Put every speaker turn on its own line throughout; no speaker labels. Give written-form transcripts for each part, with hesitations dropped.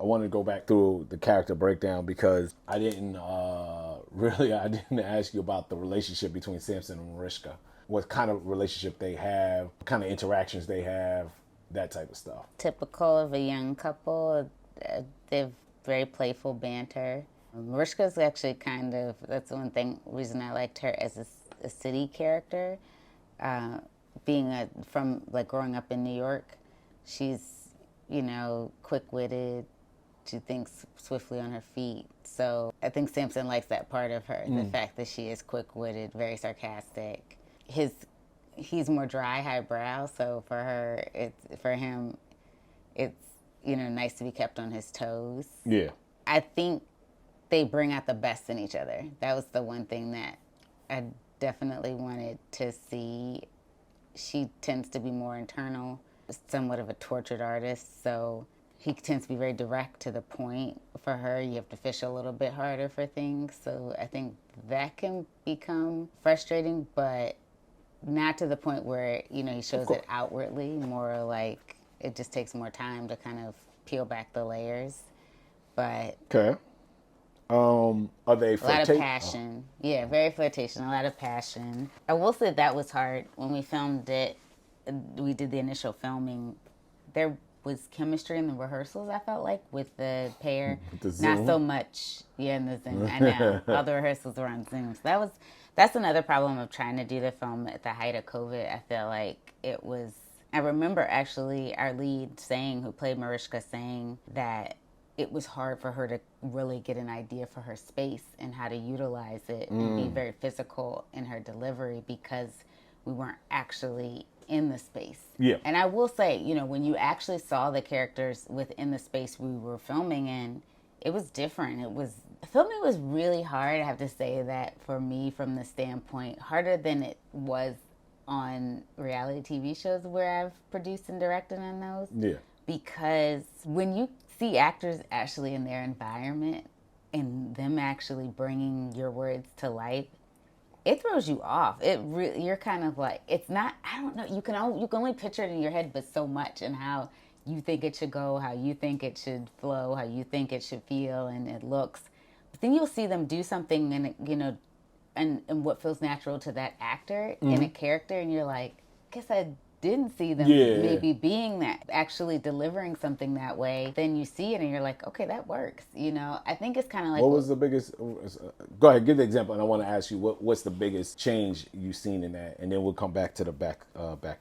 I wanted to go back through the character breakdown because I didn't ask you about the relationship between Samson and Mariska. What kind of relationship they have, what kind of interactions they have, that type of stuff.
Typical of a young couple. They've very playful banter. Mariska's actually that's one reason I liked her as a city character. From like growing up in New York, she's, quick-witted. She thinks swiftly on her feet. So I think Samson likes that part of her, the fact that she is quick-witted, very sarcastic. He's more dry, highbrow. So for him, it's nice to be kept on his toes.
Yeah.
I think they bring out the best in each other. That was the one thing that I definitely wanted to see. She tends to be more internal, somewhat of a tortured artist, so he tends to be very direct to the point. For her, you have to fish a little bit harder for things, so I think that can become frustrating, but not to the point where, he shows it outwardly, more like it just takes more time to kind of peel back the layers. But
okay. Are they
a lot of passion. Yeah, very flirtation, a lot of passion. I will say that was hard. When we filmed it, we did the initial filming, there was chemistry in the rehearsals, I felt like, with the pair. Not so much, in the Zoom. I know. All the rehearsals were on Zoom. So that's another problem of trying to do the film at the height of COVID. I feel like it was... I remember actually our lead who played Mariska, saying that it was hard for her to really get an idea for her space and how to utilize it and be very physical in her delivery because we weren't actually in the space.
Yeah.
And I will say, when you actually saw the characters within the space we were filming in, it was different. Filming was really hard, I have to say that for me, from the standpoint, harder than it was on reality TV shows where I've produced and directed on those.
Yeah.
Because when you see actors actually in their environment and them actually bringing your words to life, it throws you off. You're kind of like, it's not, I don't know, you can only picture it in your head, but so much, and how you think it should go, how you think it should flow, how you think it should feel and it looks. But then you'll see them do something and what feels natural to that actor in a character, and you're like, I guess I didn't see them maybe being that, actually delivering something that way. Then you see it and you're like, okay, that works. I think it's kind of like...
What was the biggest... Go ahead, give the example, and I want to ask you, what's the biggest change you've seen in that? And then we'll come back to the back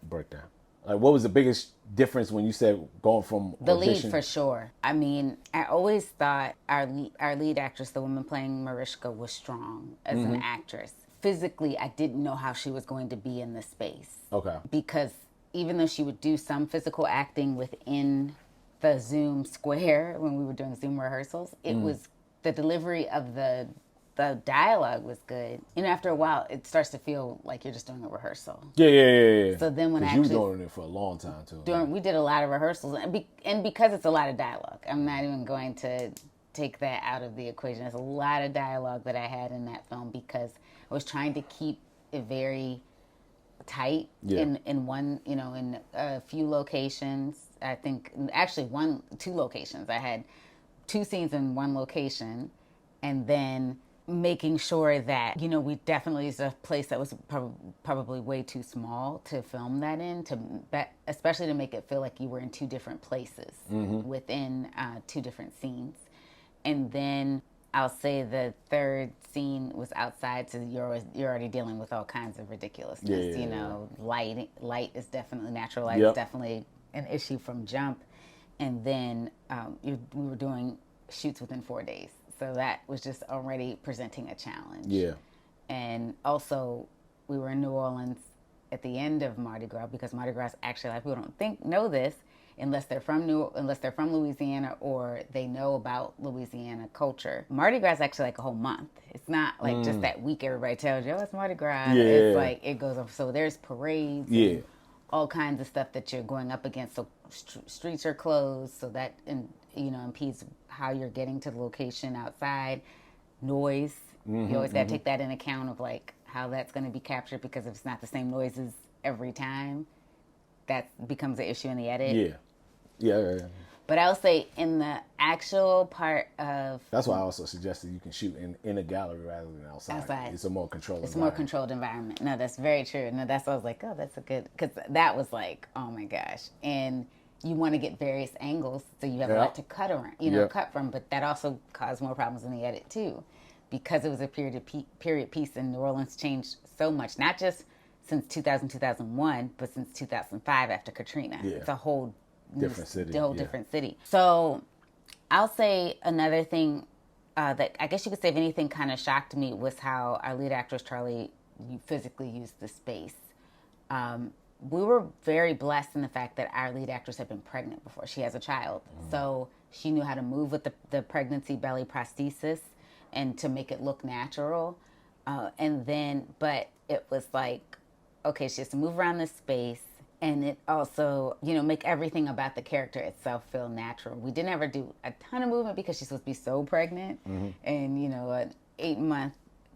breakdown. Like, what was the biggest difference when you said going from
the
audition?
Lead, for sure. I mean, I always thought our lead actress, the woman playing Mariska, was strong as an actress. Physically, I didn't know how she was going to be in the space.
Okay.
Because even though she would do some physical acting within the Zoom square when we were doing Zoom rehearsals, it was the delivery of the dialogue was good. After a while, it starts to feel like you're just doing a rehearsal.
Yeah.
So then when
you were doing it for a long time too.
We did a lot of rehearsals, and because it's a lot of dialogue, I'm not even going to take that out of the equation. There's a lot of dialogue that I had in that film because I was trying to keep it very tight in a few locations. I think actually two locations. I had 2 scenes in one location, and then making sure that we definitely is a place that was probably way too small to film that in, especially to make it feel like you were in 2 different places within 2 different scenes. And then I'll say the third scene was outside, so you're already dealing with all kinds of ridiculousness. Light is definitely, natural light is definitely an issue from jump. And then we were doing shoots within 4 days, so that was just already presenting a challenge.
Yeah.
And also, we were in New Orleans at the end of Mardi Gras, because Mardi Gras, actually, a lot of people don't know this, unless they're from Louisiana or they know about Louisiana culture. Mardi Gras is actually like a whole month. It's not like just that week everybody tells you, oh, it's Mardi Gras.
Yeah.
It's like it goes up. So there's parades
and
all kinds of stuff that you're going up against. So streets are closed, so that impedes how you're getting to the location outside. Noise. You always got to take that in account of like how that's going to be captured, because if it's not the same noises every time, that becomes an issue in the edit.
Yeah.
But I'll say in the actual part of
That's why I also suggested you can shoot in a gallery rather than outside.
outside,
It's a more controlled
it's a more
environment.
controlled environment. No, that's very true. No, that's why I was like, oh, that's a good, because that was like, oh my gosh. And you want to get various angles, so you have a
Yeah.
lot to cut around,
Yeah.
cut from. But that also caused more problems in the edit too, because it was a period piece, and New Orleans changed so much, not just since 2000, 2001, but since 2005 after Katrina.
Yeah.
It's a whole
Different city,
whole
yeah.
different city. So I'll say another thing that I guess you could say, if anything, kind of shocked me was how our lead actress Charlie physically used the space. We were very blessed in the fact that our lead actress had been pregnant before. She has a child, so she knew how to move with the pregnancy belly prosthesis and to make it look natural. But it was like, okay, she has to move around this space, and it also, make everything about the character itself feel natural. We didn't ever do a ton of movement because she's supposed to be so pregnant, and an 8-month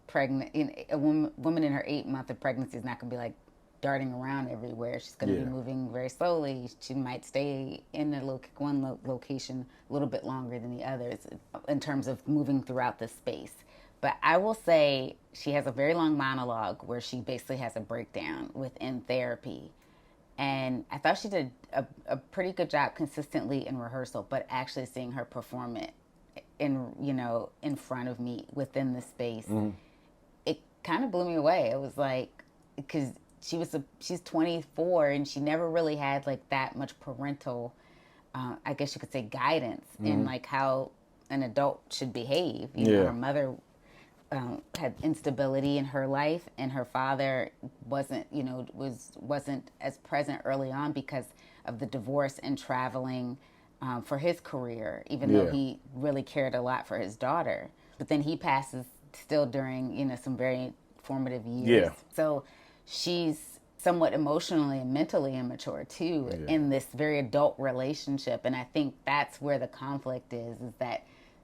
pregnant, a woman in her 8 month of pregnancy is not going to be like darting around everywhere. She's going to
Yeah.
be moving very slowly. She might stay in one location a little bit longer than the others in terms of moving throughout the space. But I will say she has a very long monologue where she basically has a breakdown within therapy. And I thought she did a pretty good job consistently in rehearsal, but actually seeing her perform it in front of me within the space, it kind of blew me away. It was like, because she's 24 and she never really had like that much parental, I guess you could say, guidance in like how an adult should behave. Her mother had instability in her life, and her father wasn't as present early on because of the divorce and traveling for his career, even though he really cared a lot for his daughter. But then he passes still during some very formative years.
Yeah.
So she's somewhat emotionally and mentally immature too in this very adult relationship, and I think that's where the conflict is that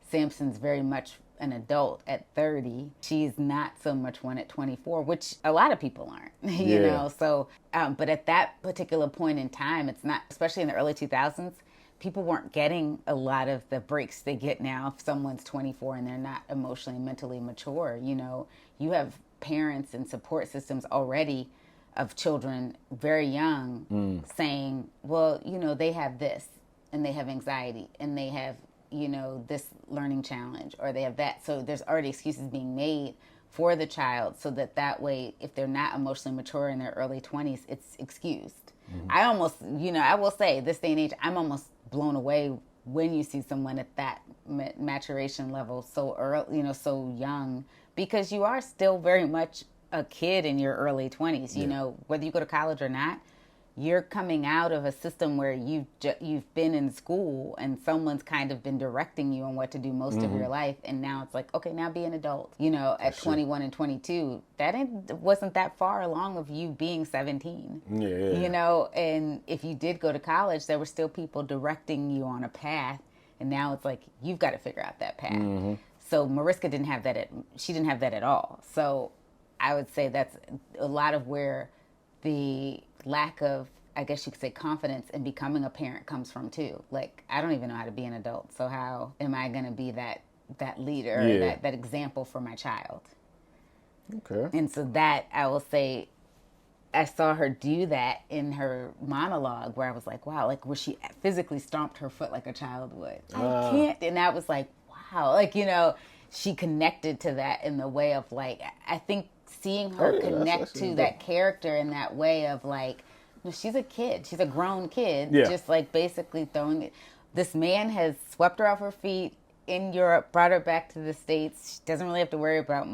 Samson's very much an adult at 30. She's not so much one at 24, which a lot of people aren't, you know? So, but at that particular point in time, it's not, especially in the early 2000s, people weren't getting a lot of the breaks they get now if someone's 24 and they're not emotionally and mentally mature. You have parents and support systems already of children very young saying, well, they have this and they have anxiety and they have this learning challenge, or they have that. So there's already excuses being made for the child, so that way, if they're not emotionally mature in their early 20s, it's excused. I almost, I will say, this day and age, I'm almost blown away when you see someone at that maturation level so early, so young, because you are still very much a kid in your early 20s. Whether you go to college or not, you're coming out of a system where you've been in school and someone's kind of been directing you on what to do most of your life, and now it's like, okay, now be an adult. At 21 and 22, wasn't that far along of you being 17. And if you did go to college, there were still people directing you on a path, and now it's like you've got to figure out that path. So Mariska didn't have that. She didn't have that at all. So I would say that's a lot of where the lack of, I guess you could say, confidence in becoming a parent comes from too. Like, I don't even know how to be an adult, so how am I going to be that leader, that example for my child?
Okay.
And so that, I will say, I saw her do that in her monologue, where I was like, wow, like where she physically stomped her foot like a child would. I can't. And I was like, wow, like, she connected to that in the way of like, I think seeing her connect to that character in that way of like, she's a kid, she's a grown kid, just like basically throwing it. This man has swept her off her feet in Europe, brought her back to the States. She doesn't really have to worry about,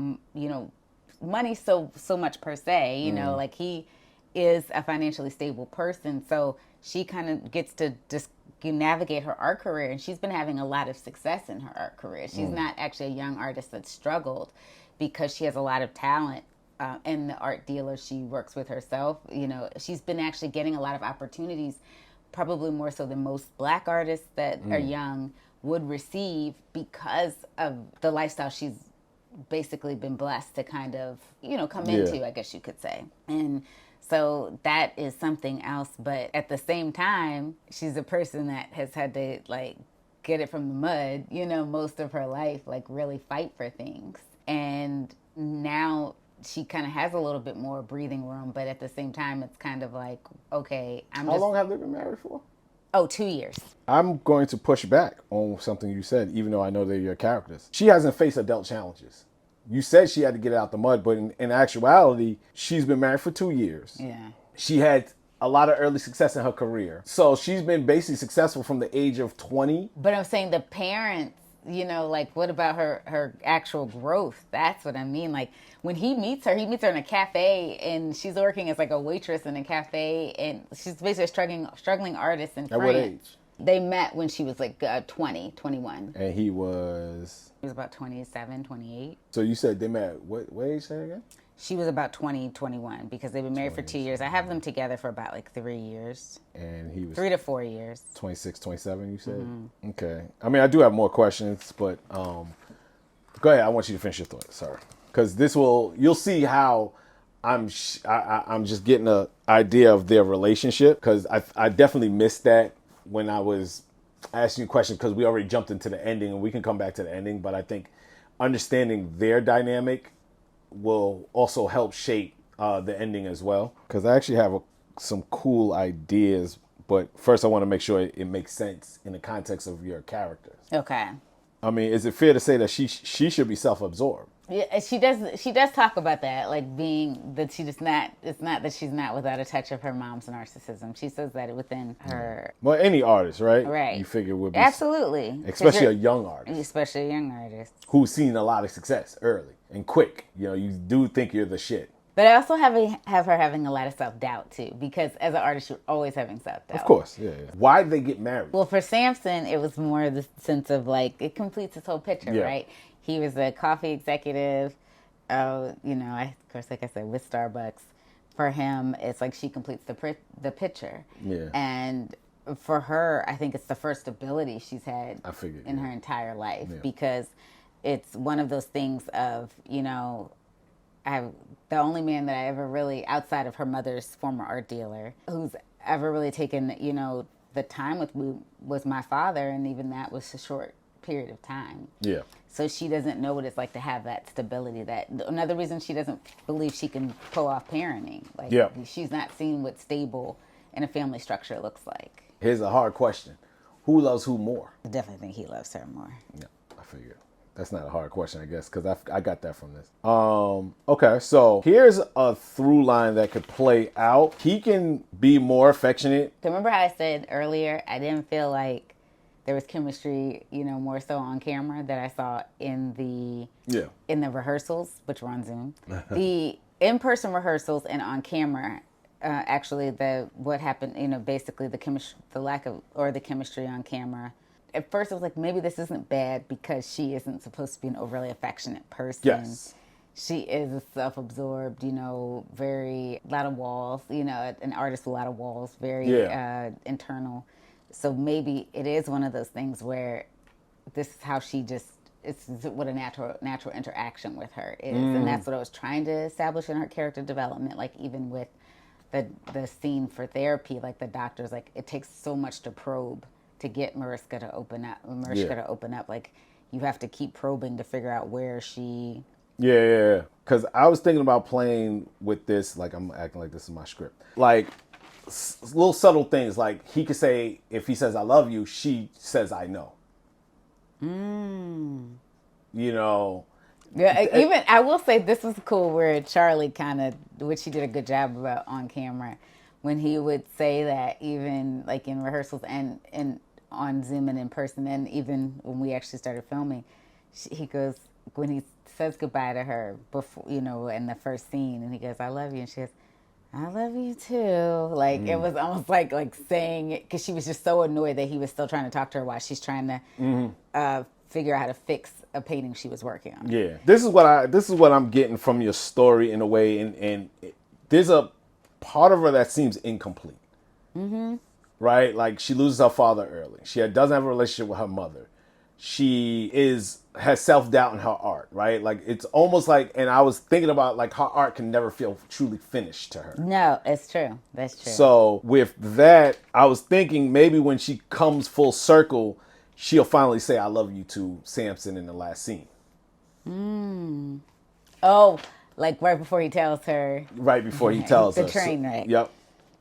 money so much per se, like he is a financially stable person. So she kind of gets to just navigate her art career, and she's been having a lot of success in her art career. She's not actually a young artist that struggled, because she has a lot of talent in the art dealer she works with herself. She's been actually getting a lot of opportunities, probably more so than most Black artists that are young would receive, because of the lifestyle she's basically been blessed to kind of, come into, I guess you could say. And So that is something else. But at the same time, she's a person that has had to like get it from the mud, most of her life, like really fight for things. And now she kind of has a little bit more breathing room, but at the same time, it's kind of like, okay,
How long have they been married for?
Oh, 2 years.
I'm going to push back on something you said, even though I know they're your characters. She hasn't faced adult challenges. You said she had to get it out the mud, but in actuality, she's been married for 2 years.
Yeah.
She had a lot of early success in her career. So she's been basically successful from the age of 20.
But I'm saying the parents, like what about her actual growth? That's what I mean. Like when he meets her in a cafe and she's working as like a waitress in a cafe and she's basically a struggling artist in France.
At what age?
They met when she was like 20, 21.
And he was
about 27, 28.
So you said they met what age, say again?
She was about 20, 21 because they've been married for 2 years. I have them together for about like 3 years.
And he was
3 to 4 years.
26, 27, you said? Mm-hmm. Okay. I mean, I do have more questions, but go ahead. I want you to finish your thought. Sorry. Because you'll see how I'm just getting an idea of their relationship, because I definitely missed that when I was asking you questions, because we already jumped into the ending and we can come back to the ending, but I think understanding their dynamic will also help shape the ending as well, because I actually have some cool ideas, but first I want to make sure it makes sense in the context of your characters.
Okay.
I mean, is it fair to say that she should be self-absorbed?
Yeah, she does talk about that, like being that she just not. It's not that she's not without a touch of her mom's narcissism. She says that within her.
Well, any artist, right?
Right.
You figure would be
absolutely,
especially a young artist,
especially a young artist
who's seen a lot of success early and quick. You do think you're the shit.
But I also have her having a lot of self-doubt too, because as an artist, you're always having self-doubt.
Of course, yeah. Why'd they get married?
Well, for Samson, it was more the sense of like it completes his whole picture, right? He was a coffee executive, of course, like I said, with Starbucks. For him, it's like she completes the picture. Yeah. And for her, I think it's the first stability she's had in her entire life, because it's one of those things of, the only man that I ever really, outside of her mother's former art dealer, who's ever really taken, the time with me was my father, and even that was a short period of time. Yeah. So she doesn't know what it's like to have that stability. That another reason she doesn't believe she can pull off parenting. Like she's not seen what stable in a family structure looks like.
Here's a hard question: who loves who more?
I definitely think he loves her more.
Yeah, I figured. That's not a hard question, I guess, because I got that from this. Okay, so here's a through line that could play out. He can be more affectionate.
Remember how I said earlier, I didn't feel like there was chemistry, more so on camera that I saw in the rehearsals, which were on Zoom. The in-person rehearsals and on camera, actually what happened, basically the lack of, or the chemistry on camera. At first I was like, maybe this isn't bad because she isn't supposed to be an overly affectionate person. Yes. She is a self-absorbed, very, a lot of walls, an artist with a lot of walls, very internal. So maybe it is one of those things where this is how it's what a natural interaction with her is. And that's what I was trying to establish in her character development. Like even with the scene for therapy, like the doctor's like, it takes so much to probe to get Mariska to open up. Like you have to keep probing to figure out where she...
Yeah. Because I was thinking about playing with this, like I'm acting like this is my script. Like... little subtle things, like he could say, if he says I love you, she says I know.
Yeah, even I will say this was cool where Charlie kind of, which he did a good job about on camera, when he would say that even like in rehearsals and on Zoom and in person, and even when we actually started filming, he goes, when he says goodbye to her before, in the first scene, and he goes, I love you, and she goes, I love you too. Like it was almost like saying it, because she was just so annoyed that he was still trying to talk to her while she's trying to figure out how to fix a painting she was working on.
Yeah, this is what I'm getting from your story in a way, and there's a part of her that seems incomplete. Right, like she loses her father early. She doesn't have a relationship with her mother. she has self-doubt in her art, right? Like it's almost like, and I was thinking about like her art can never feel truly finished to her.
No, it's true. That's true.
So with that, I was thinking maybe when she comes full circle, she'll finally say "I love you" to Samson in the last scene.
Oh, like right before he tells her.
Right before he tells her.
The train wreck.
Yep.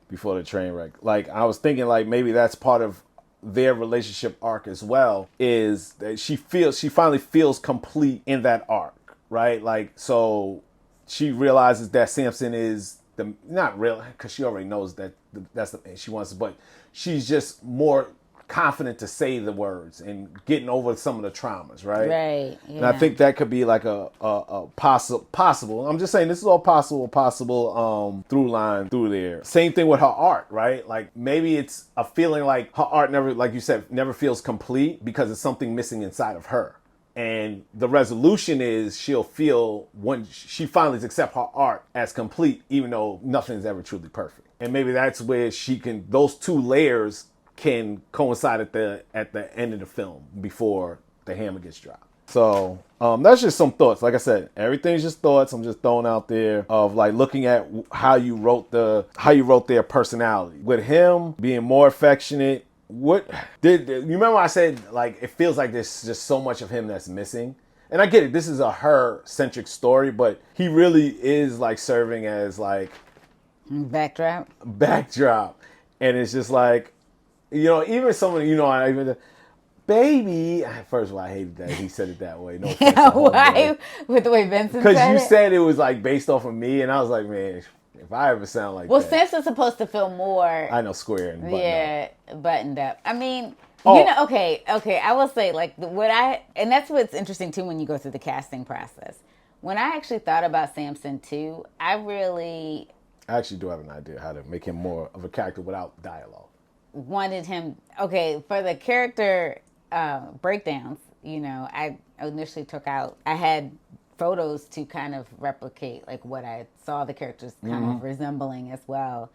Before the train wreck. Like I was thinking like maybe that's part of their relationship arc as well, is that she finally feels complete in that arc, right? Like, so she realizes that Samson is not real, because she already knows that that's the she wants to, but she's just more confident to say the words and getting over some of the traumas, right?
Right. Yeah.
And I think that could be like a possible. I'm just saying this is all possible through line through there. Same thing with her art, right? Like maybe it's a feeling like her art never, like you said, never feels complete because it's something missing inside of her. And the resolution is she'll feel when she finally accepts her art as complete, even though nothing's ever truly perfect. And maybe that's where those two layers can coincide at the end of the film before the hammer gets dropped. So that's just some thoughts. Like I said, everything's just thoughts. I'm just throwing out there of like looking at how you wrote their personality. With him being more affectionate, what did you remember I said like it feels like there's just so much of him that's missing? And I get it, this is a her-centric story, but he really is like serving as like
backdrop.
And it's just like, you know, even someone, you know, baby. First of all, I hated that he said it that way. No offense.
Why? With the way Vincent said it?
Because you said it was like based off of me, and I was like, man, if I ever sound like that.
Well, Samson's supposed to feel more.
I know, square and
buttoned up. I mean, you know, okay. I will say, like, and that's what's interesting too when you go through the casting process. When I actually thought about Samson too, I actually do have an idea how to make him more of a character without dialogue. Wanted him, for the character breakdowns, you know, I initially I had photos to kind of replicate like what I saw the characters kind of resembling as well.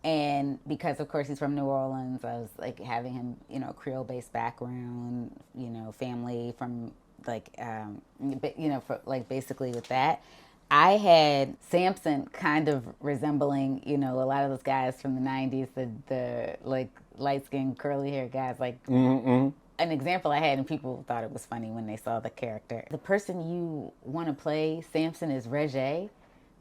And because of course he's from New Orleans, I was like having him, you know, Creole-based background, you know, family from like, you know, for like basically with that. I had Samson kind of resembling, you know, a lot of those guys from the 90s, the like light-skinned, curly-haired guys. Like, an example I had, and people thought it was funny when they saw the character. The person you want to play Samson is Regé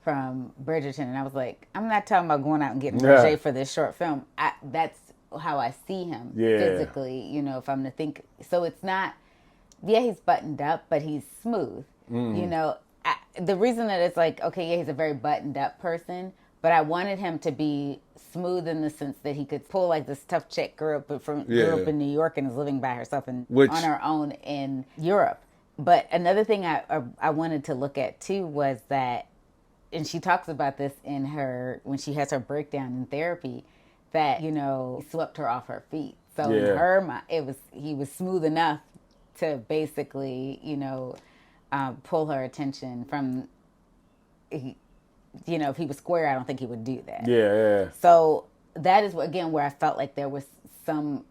from Bridgerton. And I was like, I'm not talking about going out and getting Regé for this short film. That's how I see him physically, you know, if I'm to think. So it's not, he's buttoned up, but he's smooth, you know. The reason that it's like, he's a very buttoned up person, but I wanted him to be smooth in the sense that he could pull like this tough chick grew up in New York and is living by herself and on her own in Europe. But another thing I wanted to look at too was that, and she talks about this when she has her breakdown in therapy, that, you know, he swept her off her feet. So in her mind, he was smooth enough to basically, you know, pull her attention from, you know, if he was square, I don't think he would do that. Yeah. So that is, again, where I felt like there was some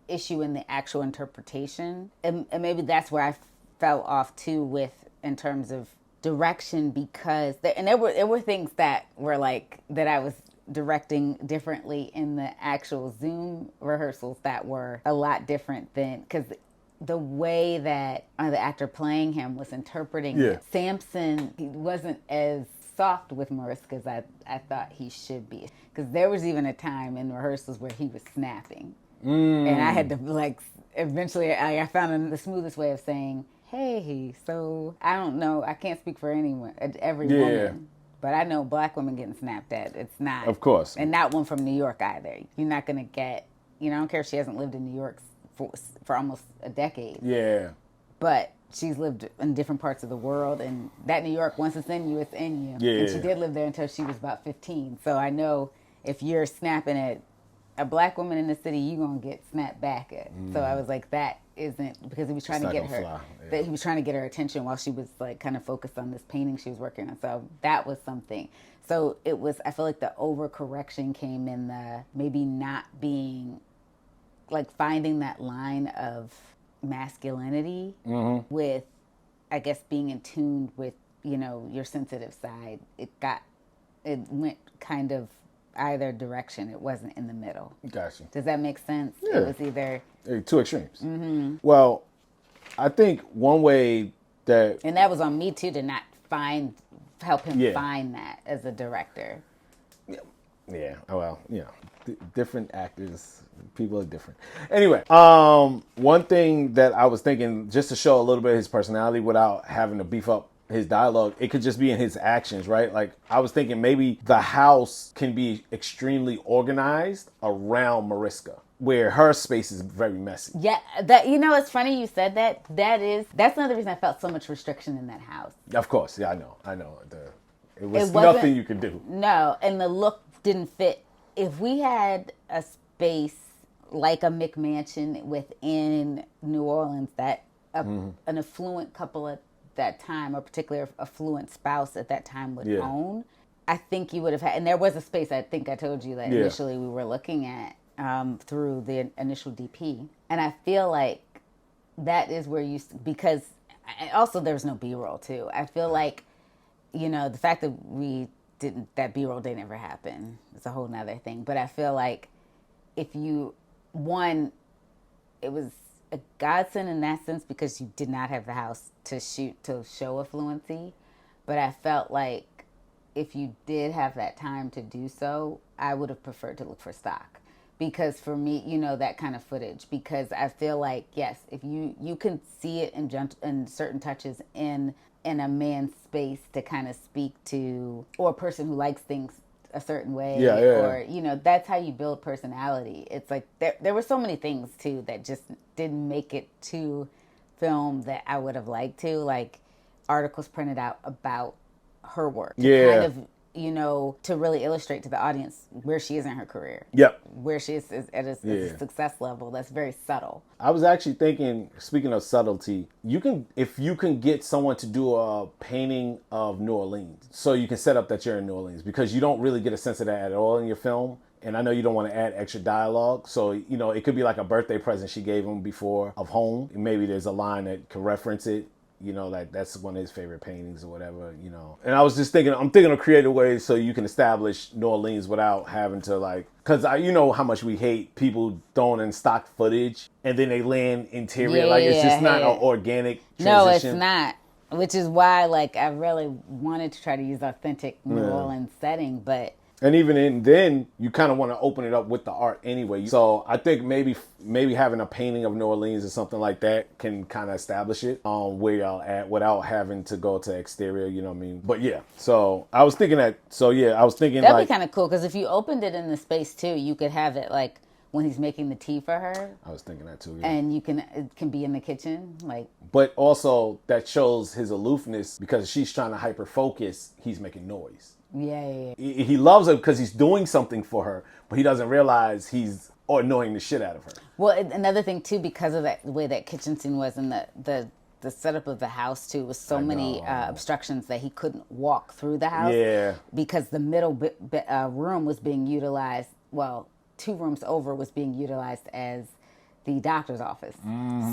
issue in the actual interpretation. And maybe that's where I fell off too in terms of direction, because there were things that were like, that I was directing differently in the actual Zoom rehearsals that were a lot different than, because the way that the actor playing him was interpreting it. Samson, he wasn't as soft with Mariska as I thought he should be. Because there was even a time in rehearsals where he was snapping. And I had to, like, eventually I found the smoothest way of saying, hey, so I don't know, I can't speak for every woman. But I know black women getting snapped at. It's not.
Of course.
And not one from New York either. You're not going to get, you know, I don't care if she hasn't lived in New York for almost a decade. Yeah. But she's lived in different parts of the world, and that New York, once it's in you, it's in you. Yeah. And she did live there until she was about 15. So I know if you're snapping at a black woman in the city, you're going to get snapped back at. So I was like, that isn't, because he was trying to get her, that he was trying to get her attention while she was like kind of focused on this painting she was working on. So that was something. So it was, I feel like the overcorrection came in the maybe not being, like finding that line of masculinity with, I guess, being in tune with, your sensitive side. It went kind of either direction. It wasn't in the middle.
Gotcha.
Does that make sense?
Yeah.
It was either...
Two extremes. Well, I think one way that...
And that was on me, too, to not help him find that as a director.
Yeah. Well, different actors, people are different. Anyway, one thing that I was thinking, just to show a little bit of his personality without having to beef up his dialogue, it could just be in his actions, right? Like, I was thinking maybe the house can be extremely organized around Mariska, where her space is very messy.
Yeah, it's funny you said that. That's another reason I felt so much restriction in that house.
Of course, yeah, I know. It was nothing you could do.
No, and the look didn't fit. If we had a space like a McMansion within New Orleans that an affluent couple at that time, or particularly affluent spouse at that time would own, I think you would have had, and there was a space I think I told you that initially we were looking at through the initial DP. And I feel like that is where because also there's no B-roll too. I feel like, the fact that that B-roll didn't ever happen is a whole nother thing. But I feel like it was a godsend in that sense because you did not have the house to show affluency. But I felt like if you did have that time to do so, I would have preferred to look for stock. Because for me, that kind of footage, because I feel like, yes, if you can see it in certain touches in a man's space to kind of speak to, or a person who likes things a certain way, or that's how you build personality. It's like there were so many things too that just didn't make it to film that I would have liked to, like articles printed out about her work, kind of, to really illustrate to the audience where she is in her career.
Yep.
Where she is at a success level that's very subtle.
I was actually thinking, speaking of subtlety, if you can get someone to do a painting of New Orleans, so you can set up that you're in New Orleans, because you don't really get a sense of that at all in your film. And I know you don't want to add extra dialogue. So, it could be like a birthday present she gave him before of home. Maybe there's a line that could reference it. Like that's one of his favorite paintings or whatever, And I was just thinking, I'm thinking of creative ways so you can establish New Orleans without having to because how much we hate people throwing in stock footage and then they land interior. It's just not an organic transition.
No, it's not. Which is why, I really wanted to try to use authentic New Orleans setting, but...
And even then, you kind of want to open it up with the art anyway. So I think maybe having a painting of New Orleans or something like that can kind of establish it where y'all at without having to go to exterior, you know what I mean? But yeah, so I was thinking that. So yeah, I was thinking
that'd be kind of cool because if you opened it in the space too, you could have it when he's making the tea for her.
I was thinking that too. Yeah.
And it can be in the kitchen,
But also that shows his aloofness because she's trying to hyper focus. He's making noise.
Yeah.
He loves her because he's doing something for her, but he doesn't realize he's annoying the shit out of her.
Well, another thing too, because of the way that kitchen scene was and the setup of the house too, was so many obstructions that he couldn't walk through the house.
Yeah.
Because the middle room was being utilized. Well, 2 rooms over was being utilized as the doctor's office.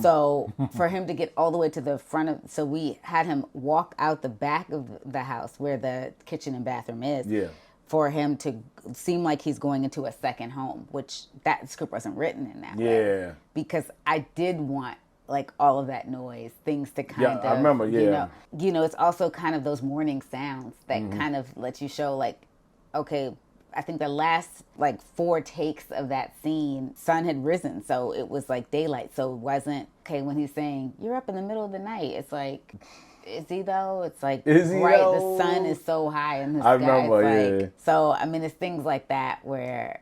So for him to get all the way to the front so we had him walk out the back of the house where the kitchen and bathroom is.
Yeah.
For him to seem like he's going into a second home, which that script wasn't written in that way.
Yeah.
Because I did want all of that noise, things to kind of,
I remember,
it's also kind of those morning sounds that kind of let you show okay, I think the last 4 takes of that scene, sun had risen, so it was daylight. So it wasn't when he's saying you're up in the middle of the night. It's is he though? It's
is he
right.
Though?
The sun is so high in the sky.
I remember, yeah.
So I mean, it's things like that where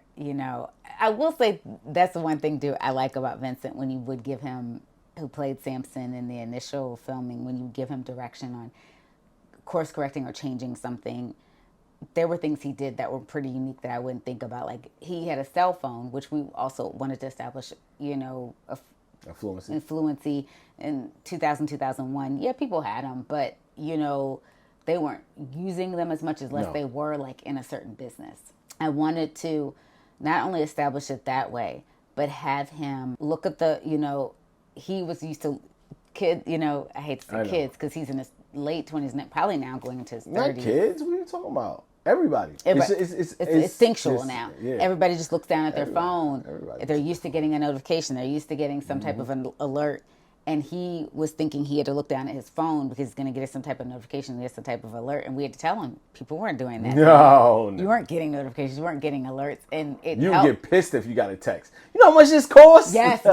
I will say that's the one thing too I like about Vincent when you would give him, who played Samson in the initial filming, when you give him direction on course correcting or changing something. There were things he did that were pretty unique that I wouldn't think about. He had a cell phone, which we also wanted to establish, fluency in 2000, 2001. Yeah, people had them, but, they weren't using them as much as they were in a certain business. I wanted to not only establish it that way, but have him look at the, he was used to I hate to say kids because he's in his late 20s, probably now going into his 30s.
Not kids. What are you talking about? Everybody.
It's instinctual now.
Yeah.
Everybody just looks down at their phone. They're used to getting a notification. They're used to getting some type of an alert. And he was thinking he had to look down at his phone because he's going to get some type of notification, get some type of alert. And we had to tell him people weren't doing that.
No.
You weren't getting notifications. You weren't getting alerts. And
you get pissed if you got a text. You know how much this costs?
Yes.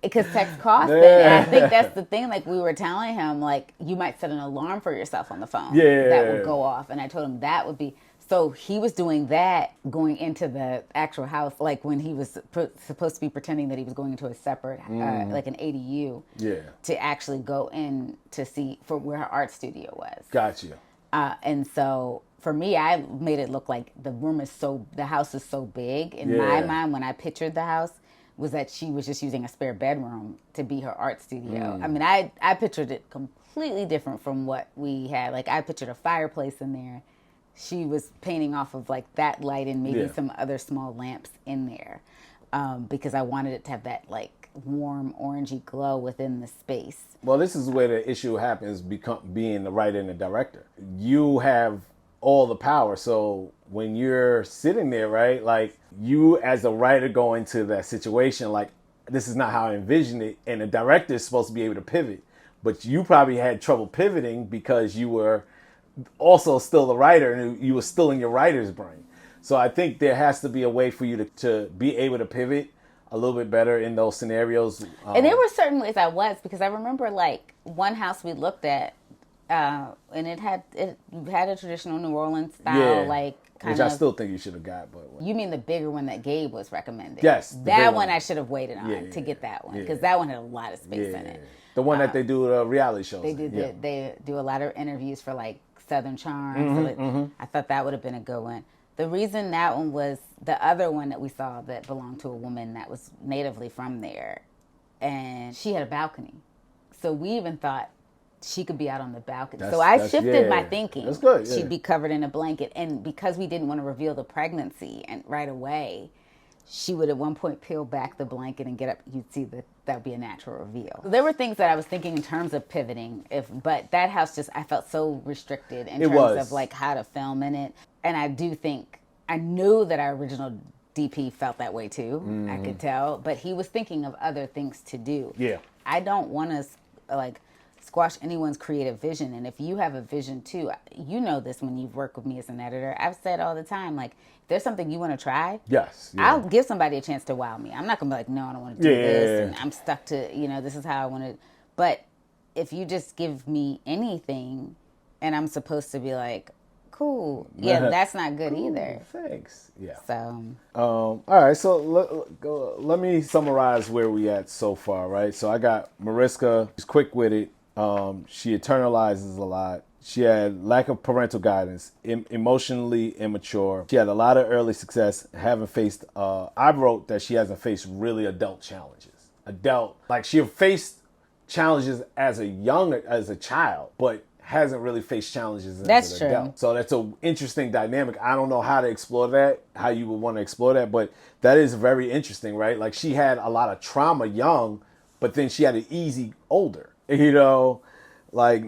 Because text costs. And I think that's the thing. Like, we were telling him, like, you might set an alarm for yourself on the phone.
Yeah.
That would go off. And I told him that would be... So he was doing that going into the actual house, like when he was supposed to be pretending that he was going into a separate, like an ADU, to actually go in to see for where her art studio was.
Gotcha.
And so for me, I made it look like the house is so big. In my mind, when I pictured the house, was that she was just using a spare bedroom to be her art studio. I mean, I pictured it completely different from what we had. Like, I pictured a fireplace in there. She was painting off of like that light and maybe some other small lamps in there, because I wanted it to have that like warm orangey glow within the space.
Well, this is where the issue happens, being the writer and the director. You have all the power. So when you're sitting there, right, like you as a writer go into that situation, like this is not how I envisioned it. And the director is supposed to be able to pivot, but you probably had trouble pivoting because you were also still the writer and you were still in your writer's brain. So I think there has to be a way for you to be able to pivot a little bit better in those scenarios.
And there were certain ways I was, because I remember like one house we looked at, and it had a traditional New Orleans style, like kind
which I still think you should have got. But
you mean the bigger one that Gabe was recommending?
Yes,
that one I should have waited on to get that one, because that one had a lot of space in it.
The one that they do the reality shows.
They do a lot of interviews for like Southern Charm. I thought that would have been a good one. The reason that one was the other one that we saw that belonged to a woman that was natively from there, and she had a balcony. So we even thought she could be out on the balcony. So I shifted my thinking.
That's good.
She'd be covered in a blanket. And because we didn't want to reveal the pregnancy and right away, she would at one point peel back the blanket and get up. You'd see that would be a natural reveal. There were things that I was thinking in terms of pivoting, but that house I felt so restricted in terms of like how to film in it. And I do think, I knew that our original DP felt that way too. I could tell, but he was thinking of other things to do. Yeah. I don't want to like squash anyone's creative vision. And if you have a vision too, you know this when you've worked with me as an editor, I've said all the time, like, if there's something you want to try, I'll give somebody a chance to wow me. I'm not going to be like, no, I don't want to do this. And I'm stuck to, this is how I want to. But if you just give me anything and I'm supposed to be like, cool. Yeah, that's not good either.
Thanks. Yeah.
So.
All right. So let me summarize where we at so far, right? So I got Mariska. She's quick with it. She internalizes a lot. She had lack of parental guidance, emotionally immature. She had a lot of early success, haven't faced, I wrote that she hasn't faced really adult challenges. She faced challenges as a child, but hasn't really faced challenges as an adult. So that's an interesting dynamic. I don't know how to explore that, how you would want to explore that, but that is very interesting, right? Like, she had a lot of trauma young, but then she had it easy older. Like,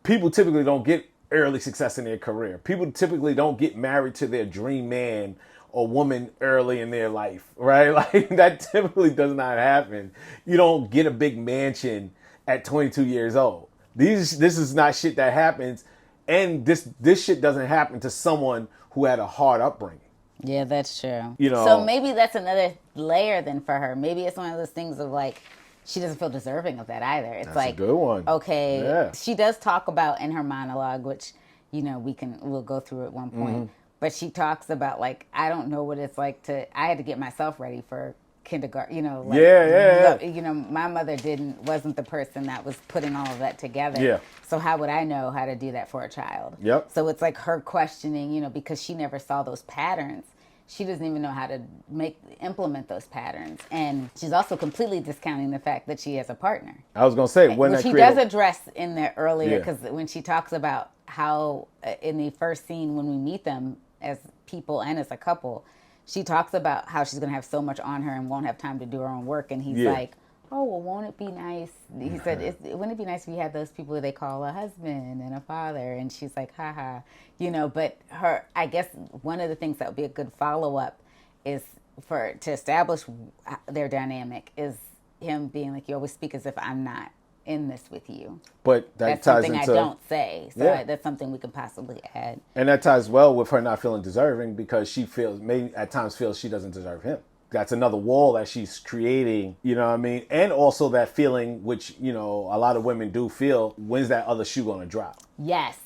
people typically don't get early success in their career. People typically don't get married to their dream man or woman early in their life, right? Like, that typically does not happen. You don't get a big mansion at 22 years old. This is not shit that happens, and this shit doesn't happen to someone who had a hard upbringing.
Yeah, that's true. So maybe that's another layer then for her. Maybe it's one of those things of like, she doesn't feel deserving of that either. It's like,
a good one.
Okay, she does talk about in her monologue, which we'll go through at one point. But she talks about like, I don't know what it's like I had to get myself ready for kindergarten. My mother wasn't the person that was putting all of that together. Yeah. So how would I know how to do that for a child? Yep. So it's like her questioning, because she never saw those patterns. She doesn't even know how to implement those patterns. And she's also completely discounting the fact that she has a partner. I was going to say, which she does address in there earlier, because when she talks about how in the first scene when we meet them as people and as a couple, she talks about how she's going to have so much on her and won't have time to do her own work. And he's like, oh, well, won't it be nice? He said, wouldn't it be nice if you had those people they call a husband and a father? And she's like, haha, but I guess one of the things that would be a good follow-up is to establish their dynamic is him being like, you always speak as if I'm not in this with you.
But
that's
ties
something
into,
I don't say. So that's something we could possibly add.
And that ties well with her not feeling deserving because she maybe at times feels she doesn't deserve him. That's another wall that she's creating, you know what I mean? And also that feeling, which, a lot of women do feel, when's that other shoe going to drop?
Yes.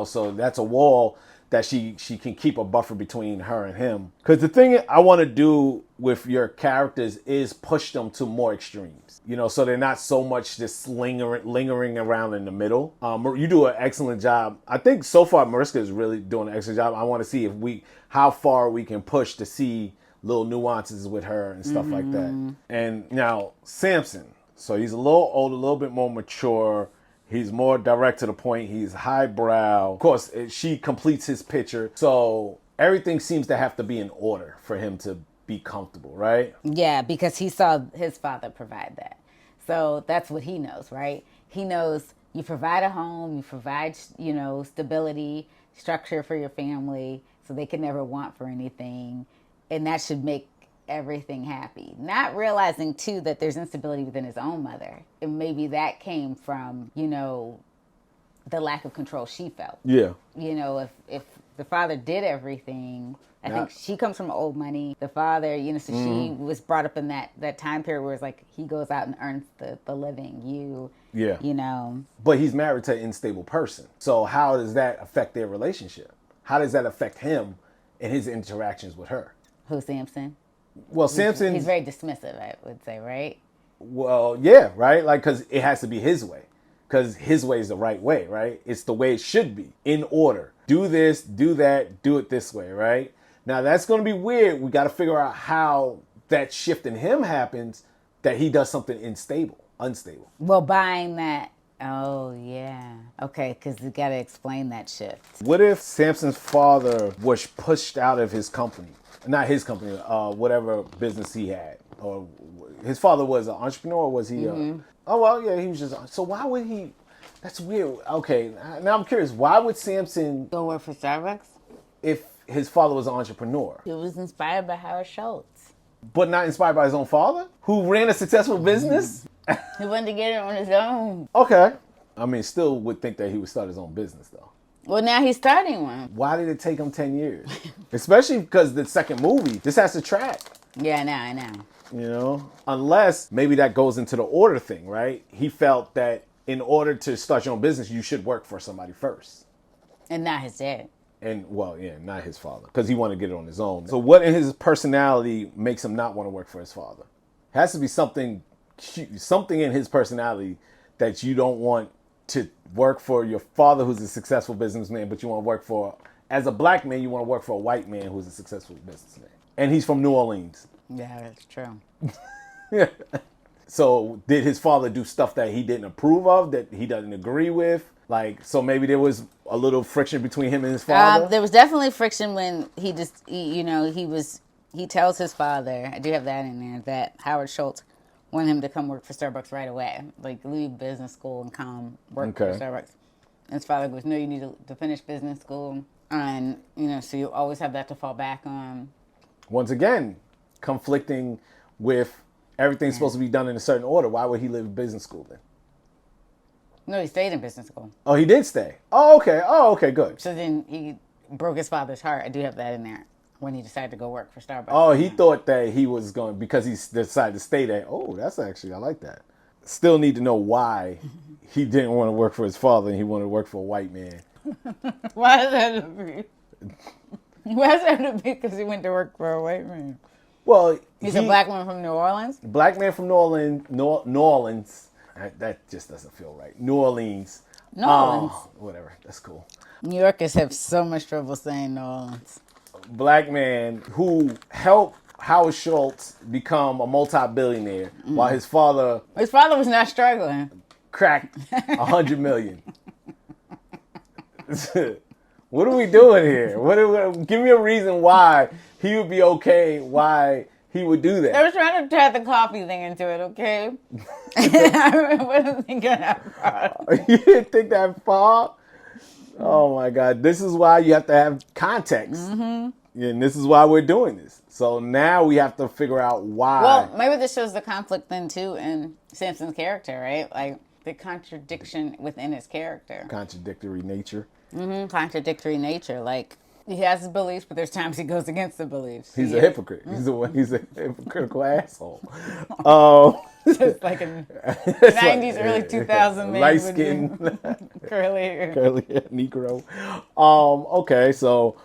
So that's a wall that she can keep a buffer between her and him. Because the thing I want to do with your characters is push them to more extremes. So they're not so much just lingering around in the middle. You do an excellent job. I think so far Mariska is really doing an excellent job. I want to see how far we can push to see little nuances with her and stuff like that. And now Samson. So he's a little older, a little bit more mature. He's more direct to the point. He's highbrow. Of course, she completes his picture. So everything seems to have to be in order for him to be comfortable, right?
Yeah, because he saw his father provide that. So that's what he knows, right? He knows you provide a home, you provide, stability, structure for your family so they can never want for anything. And that should make everything happy. Not realizing, too, that there's instability within his own mother. And maybe that came from, the lack of control she felt.
Yeah.
If the father did everything, I think she comes from old money. The father, so she was brought up in that time period where it's like he goes out and earns the living.
But he's married to an unstable person. So how does that affect their relationship? How does that affect him and his interactions with her?
Who, Samson?
Well, Samson...
He's very dismissive, I would say, right?
Well, yeah, right? Like, because it has to be his way. Because his way is the right way, right? It's the way it should be, in order. Do this, do that, do it this way, right? Now, that's going to be weird. We got to figure out how that shift in him happens, that he does something unstable.
Well, buying that... Oh, yeah. Okay, because you got to explain that shift.
What if Samson's father was pushed out of his company? Not his company, whatever business he had. Or his father was an entrepreneur, or was he? He was just... So why would he... That's weird. Okay, now I'm curious. Why would Samson...
Go work for Starbucks?
If his father was an entrepreneur.
He was inspired by Howard Schultz.
But not inspired by his own father? Who ran a successful business?
He wanted to get it on his own.
Okay. I mean, still would think that he would start his own business, though.
Well, now he's starting one.
Why did it take him 10 years? Especially because the second movie, this has to track.
Yeah, I know.
Unless maybe that goes into the order thing, right? He felt that in order to start your own business, you should work for somebody first.
And not his dad.
And, not his father. Because he wanted to get it on his own. So what in his personality makes him not want to work for his father? It has to be something in his personality that you don't want to work for your father who's a successful businessman, but you want to work for, as a black man, you want to work for a white man who's a successful businessman. And he's from New Orleans.
Yeah, that's true.
Yeah. So did his father do stuff that he didn't approve of, that he doesn't agree with? Like, so maybe there was a little friction between him and his father?
There was definitely friction when he tells his father, I do have that in there, that Howard Schultz wanted him to come work for Starbucks right away. Like, leave business school and come work for Starbucks. And his father goes, no, you need to finish business school. And, so you always have that to fall back on.
Once again, conflicting with everything's supposed to be done in a certain order. Why would he leave business school then?
No, he stayed in business school.
Oh, he did stay. Oh, okay, good.
So then he broke his father's heart. I do have that in there. When he decided to go work for Starbucks.
Oh, he thought that he was going, because he decided to stay there. Oh, that's actually, I like that. Still need to know why he didn't want to work for his father and he wanted to work for a white man.
Why is that to be? Why is that to be? Because he went to work for a white man.
Well,
he's a black man from New Orleans?
Black man from New Orleans. That just doesn't feel right. New Orleans. Whatever. That's cool.
New Yorkers have so much trouble saying New Orleans.
Black man who helped Howard Schultz become a multi-billionaire while his father
was not struggling.
Cracked $100 million. What are we doing here? Give me a reason why he would be okay, why he would do
I
that.
was trying to add the coffee thing into it, okay? I wasn't thinking that far.
You didn't think that far? Oh my God. This is why you have to have context. Mm-hmm. And this is why we're doing this. So now we have to figure out why.
Well, maybe this shows the conflict then too in Samson's character, right? Like the contradiction within his character.
Contradictory nature.
Mm-hmm. Contradictory nature. Like he has his beliefs, but there's times he goes against the beliefs.
He's a hypocrite. He's a hypocritical asshole.
Just like a 90s, early 2000s man.
Light skin.
Curly hair.
Curly hair Negro. Okay, so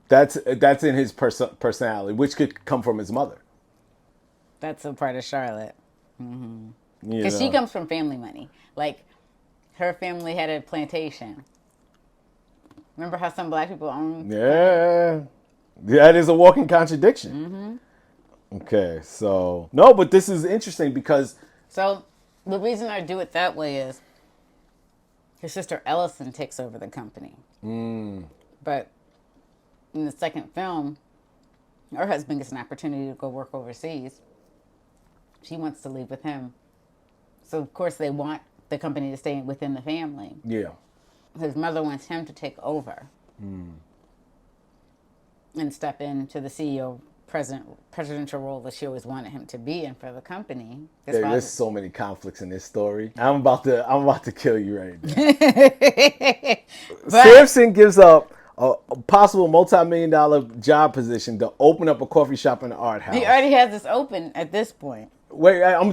that's in his personality, which could come from his mother.
That's a part of Charlotte.
You
Because she
know.
comes from family money. Like, her family had a plantation. Remember how some black people own?
Yeah. That is a walking contradiction. Okay, so... No, but this is interesting because...
So, the reason I do it that way is his sister Ellison takes over the company. But in the second film, her husband gets an opportunity to go work overseas. She wants to leave with him. So, of course, they want the company to stay within the family.
Yeah.
His mother wants him to take over and step into the CEO presidential role that she always wanted him to be in for the company.
There's so many conflicts in this story. I'm about to kill you right now. Samson gives up a possible multi-million-dollar job position to open up a coffee shop in the art house.
He already has this open at this point.
Wait, I'm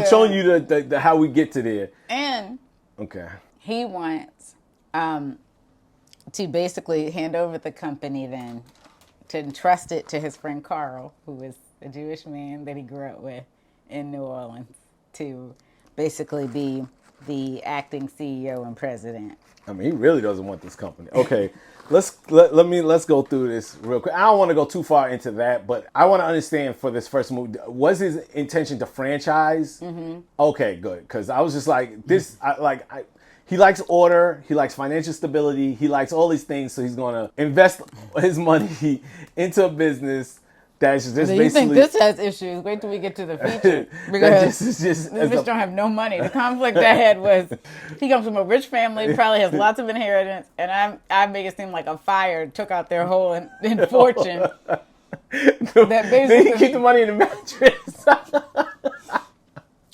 showing you the how we get to there.
And
Okay.
he wants to basically hand over the company then to entrust it to his friend Carl, who is a Jewish man that he grew up with in New Orleans, to basically be the acting CEO and president.
I mean, he really doesn't want this company. Okay, let's go through this real quick. I don't want to go too far into that, but I want to understand for this first movie, was his intention to franchise? Mm-hmm. Okay, good, because I was just like this. He likes order. He likes financial stability. He likes all these things. So he's going to invest his money into a business that's just basically...
You think this has issues? Wait till we get to the feature. Because this bitch don't have no money. The conflict I had was he comes from a rich family, probably has lots of inheritance, and I make it seem like a fire took out their whole in fortune.
Then he keep the money in the mattress.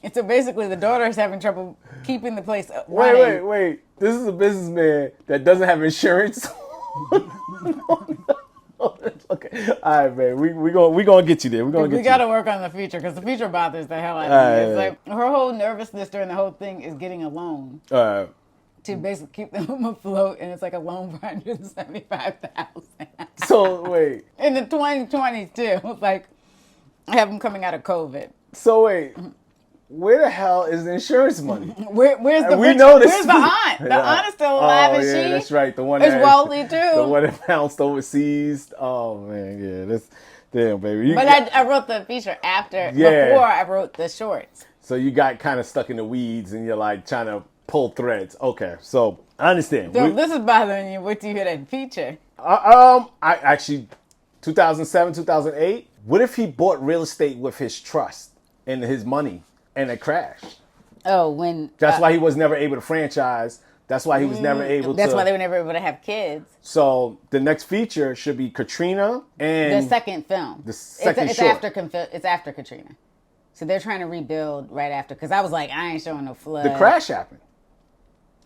And so basically the daughter is having trouble keeping the place running.
Wait. This is a businessman that doesn't have insurance. Okay. All right, man. We gonna get you there.
We gotta work on the feature because the feature bothers the hell out of me. It's like her whole nervousness during the whole thing is getting a loan to basically keep them afloat, and it's like a loan for $175,000.
So wait.
In the 2020s too, it's like I have them coming out of COVID.
So wait. Where the hell is the insurance money?
Where's the
Where's the
aunt? The aunt is still alive, is she?
That's right. The one
is wealthy too.
The one that bounced overseas. Oh man, yeah, that's damn baby.
But I wrote the feature before I wrote the shorts.
So you got kind of stuck in the weeds, and you're like trying to pull threads. Okay, so I understand.
So if this is bothering you, wait till you hear that feature.
I actually, 2007, 2008. What if he bought real estate with his trust and his money? And it crashed.
Oh, when...
That's why he was never able to franchise. That's why he was never able to...
That's why they were never able to have kids.
So the next feature should be Katrina and...
The second film.
The second
it's
short.
It's after Katrina. So they're trying to rebuild right after... Because I was like, I ain't showing no flood.
The crash happened.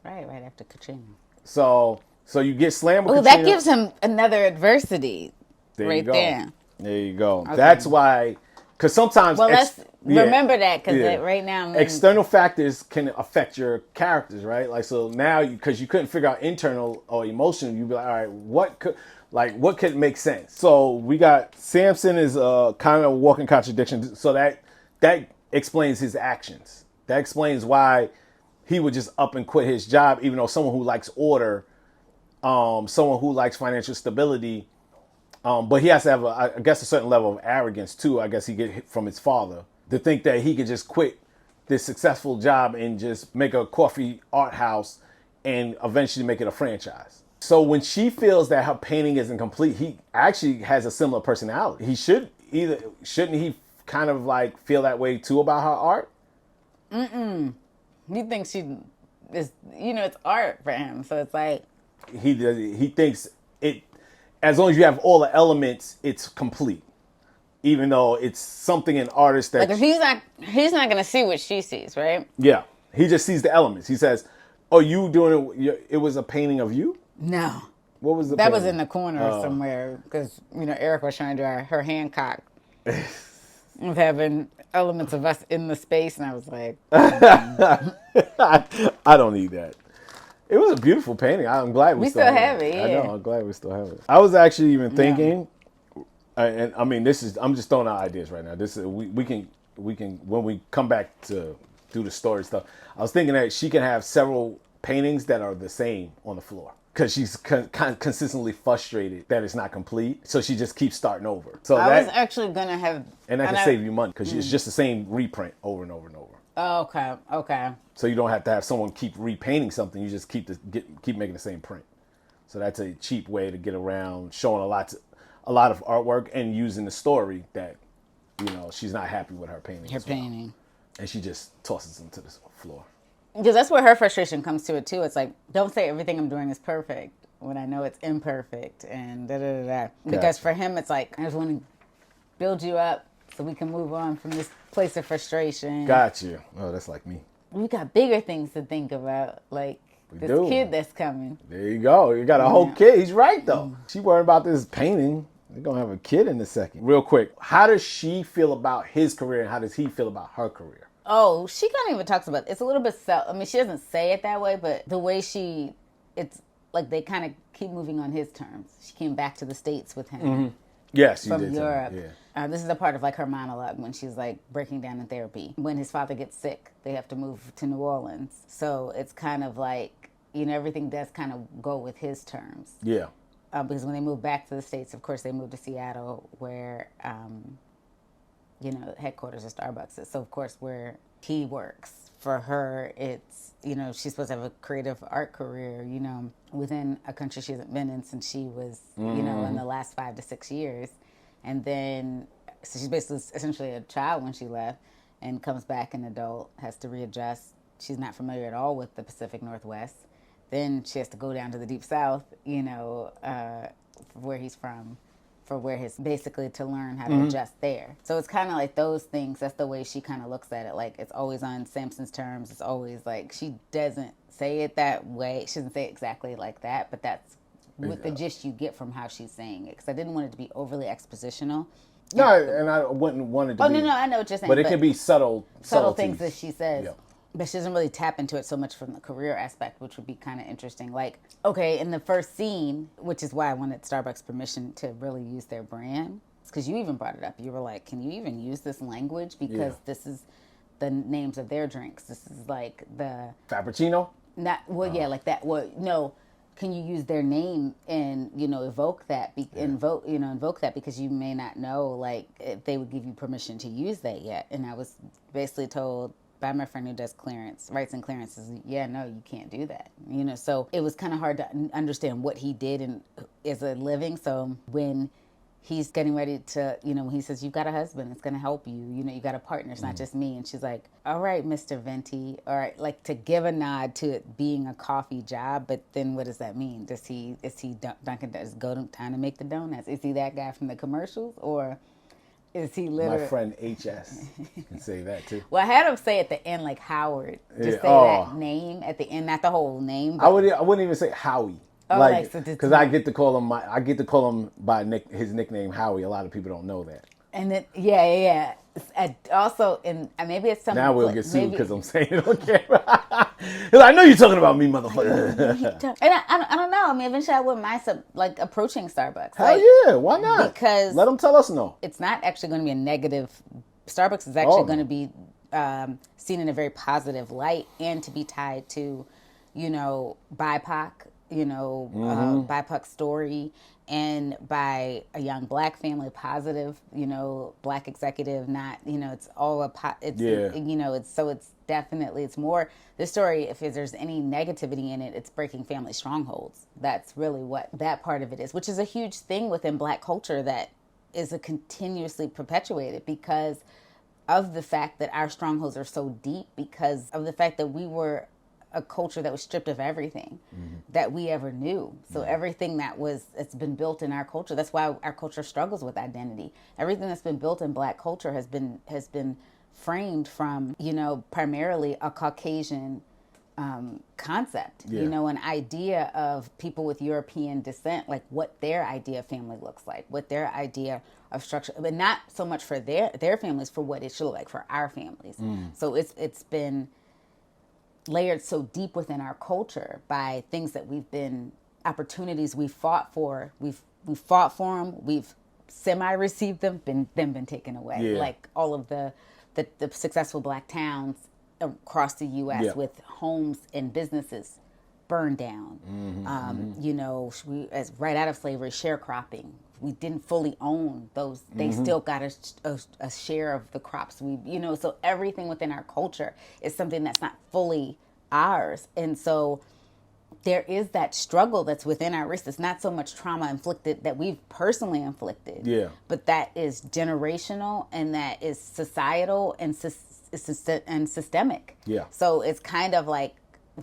Right after Katrina.
So you get slammed with
Katrina.
That
gives him another adversity.
There you go.
There.
There you go.
Okay.
That's why... Because sometimes...
Well, let's remember that, because right now...
External factors can affect your characters, right? Like, so now, because you couldn't figure out internal or emotional, you'd be like, all right, what could make sense? So we got... Samson is kind of a walking contradiction. So that explains his actions. That explains why he would just up and quit his job, even though someone who likes order, someone who likes financial stability... but he has to have, I guess, a certain level of arrogance, too. I guess he get hit from his father. To think that he could just quit this successful job and just make a coffee art house and eventually make it a franchise. So when she feels that her painting isn't complete, he actually has a similar personality. either shouldn't he kind of like feel that way too about her art?
He thinks she is, it's art for him. So it's like
He thinks it, as long as you have all the elements, it's complete. Even though it's something an artist that
if he's not gonna see what she sees, right?
yeah, he just sees the elements. He says, "Oh, you doing it? It was a painting of you."
No,
What was the
that
painting?
was in the corner somewhere because Erica was trying to do her Hancock of having elements of us in the space, and I was like,
I don't need that. It was a beautiful painting. I'm glad we
still have it. Yeah.
I know. I'm glad we still have it. I was actually even thinking, and I mean, I'm just throwing out ideas right now. This is we can when we come back to do the story stuff. I was thinking that she can have several paintings that are the same on the floor because she's consistently frustrated that it's not complete, so she just keeps starting over. So
I was actually gonna have,
and that can save you money because it's just the same reprint over and over and over.
Oh, okay.
So you don't have to have someone keep repainting something. You just keep making the same print. So that's a cheap way to get around showing a lot of artwork and using the story that she's not happy with her painting.
Painting,
and she just tosses them to the floor.
Because that's where her frustration comes to it too. It's like, don't say everything I'm doing is perfect when I know it's imperfect and da da da da. Because for him, it's like, I just want to build you up so we can move on from this place of frustration.
Got you. Oh, that's like me.
We got bigger things to think about, like this kid that's coming.
There you go. You got a whole kid. He's right, though. She worried about this painting. They're going to have a kid in a second. Real quick, how does she feel about his career and how does he feel about her career?
Oh, she kind of even talks about it. It's a little bit I mean, she doesn't say it that way, but the way it's like they kind of keep moving on his terms. She came back to the States with him.
Mm-hmm. Yes, you
from
did.
Europe.
Yeah.
This is a part of like her monologue when she's like breaking down in therapy. When his father gets sick, they have to move to New Orleans. So it's kind of like, everything does kind of go with his terms.
Yeah.
Because when they move back to the States, of course, they moved to Seattle where, headquarters of Starbucks is. So, of course, where he works. For her, it's, she's supposed to have a creative art career, within a country she hasn't been in since she was, in the last 5 to 6 years. And then, so she's basically essentially a child when she left and comes back an adult, has to readjust. She's not familiar at all with the Pacific Northwest. Then she has to go down to the Deep South, where he's from, basically to learn how to adjust there. So it's kind of like those things. That's the way she kind of looks at it. Like it's always on Samson's terms. It's always like she doesn't say it that way. She doesn't say it exactly like that, but that's with the gist you get from how she's saying it. Because I didn't want it to be overly expositional.
No, and I wouldn't want it to be.
Oh, no, I know what you're saying.
But it can be subtle
things that she says. Yeah. But she doesn't really tap into it so much from the career aspect, which would be kind of interesting. Like, okay, in the first scene, which is why I wanted Starbucks permission to really use their brand, because you even brought it up. You were like, can you even use this language? Because this is the names of their drinks. This is like the...
Frappuccino?
Like that. Well, no, can you use their name and, evoke that? Invoke that because you may not know, like, if they would give you permission to use that yet. And I was basically told... by my friend who does rights and clearances, no, you can't do that. So it was kind of hard to understand what he did and as a living. So when he's getting ready to, when he says, you've got a husband, it's going to help you, you got a partner, it's not just me. And she's like, all right, Mr. Venti, all right, like to give a nod to it being a coffee job. But then what does that mean? Is he Dunkin' Donuts go time to make the donuts? Is he that guy from the commercials or... is he literally...
My friend HS can say that too.
Well, I had him say at the end like Howard. Just say that name at the end, not the whole name.
I wouldn't even say Howie. Because I get to call him by his nickname Howie. A lot of people don't know that. And then
yeah. Also, and maybe it's something.
Now we'll get sued because I'm saying it on camera. I know you're talking about me, motherfucker.
And I don't know. I mean, eventually I wouldn't mind approaching Starbucks.
Hell yeah, why not?
Because
let them tell us no.
It's not actually going to be a negative. Starbucks is actually going to be seen in a very positive light and to be tied to, BIPOC, BIPOC story. And by a young black family, positive, black executive, not, it's all it's definitely, it's more, this story, if there's any negativity in it, it's breaking family strongholds. That's really what that part of it is, which is a huge thing within black culture that is a continuously perpetuated because of the fact that our strongholds are so deep, because of the fact that we were a culture that was stripped of everything that we ever knew. So everything it's been built in our culture. That's why our culture struggles with identity. Everything that's been built in Black culture has been framed from, primarily a Caucasian concept, an idea of people with European descent, like what their idea of family looks like, what their idea of structure, but not so much for their families, for what it should look like for our families. So it's been layered so deep within our culture by things that opportunities we've fought for. We've fought for them. We've semi-received them, been taken away.
Yeah.
Like all of the successful Black towns across the U.S. with homes and businesses burned down. We, as right out of slavery, sharecropping. We didn't fully own those. They still got a share of the crops. So everything within our culture is something that's not fully ours. And so there is that struggle that's within our race. It's not so much trauma inflicted that we've personally inflicted, but that is generational and that is societal and systemic.
Yeah.
So it's kind of like,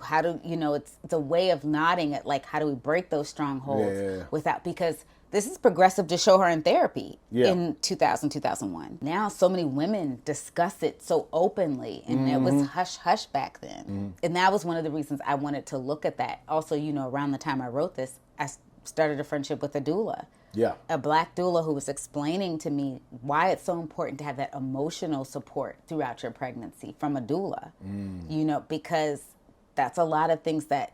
how do it's a way of nodding at, like, how do we break those strongholds without, because this is progressive to show her in therapy in 2001. Now so many women discuss it so openly, and it was hush hush back then. And that was one of the reasons I wanted to look at that. Also, around the time I wrote this, I started a friendship with a doula.
Yeah.
A Black doula who was explaining to me why it's so important to have that emotional support throughout your pregnancy from a doula. Because that's a lot of things that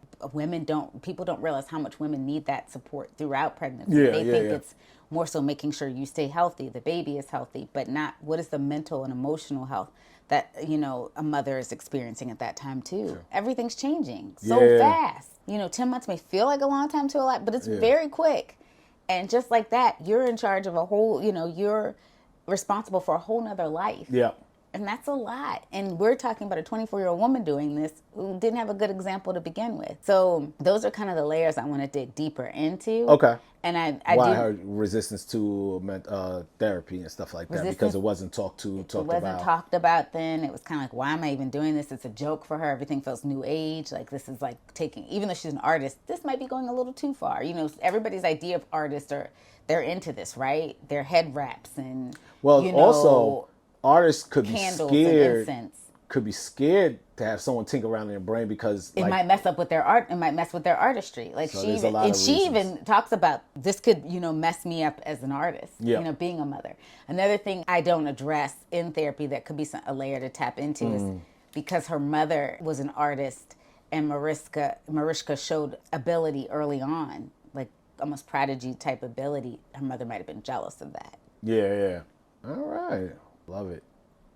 people don't realize how much women need that support throughout pregnancy. They think it's more so making sure you stay healthy, the baby is healthy, but not what is the mental and emotional health that, a mother is experiencing at that time too. Sure. Everything's changing so fast. 10 months may feel like a long time to a lot, but it's very quick. And just like that, you're in charge of a whole, you're responsible for a whole nother life.
Yeah.
And that's a lot. And we're talking about a 24-year-old woman doing this who didn't have a good example to begin with. So those are kind of the layers I want to dig deeper into.
Okay.
And I
why her resistance to therapy and stuff like that, because it wasn't talked
talked about then. It was kind of like, why am I even doing this? It's a joke for her. Everything feels new age. Like, this is like even though she's an artist, this might be going a little too far. Everybody's idea of artists they're into this, right? Their head wraps and
also artists could be scared.
Could
be scared to have someone tinker around in their brain because
it might mess up with their art. It might mess with their artistry. Like,
so
she even talks about this could mess me up as an artist. Being a mother. Another thing I don't address in therapy that could be a layer to tap into is because her mother was an artist and Mariska showed ability early on, like almost prodigy type ability. Her mother might have been jealous of that.
Yeah. All right. Love it.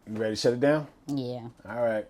You ready to shut it down?
Yeah.
All right.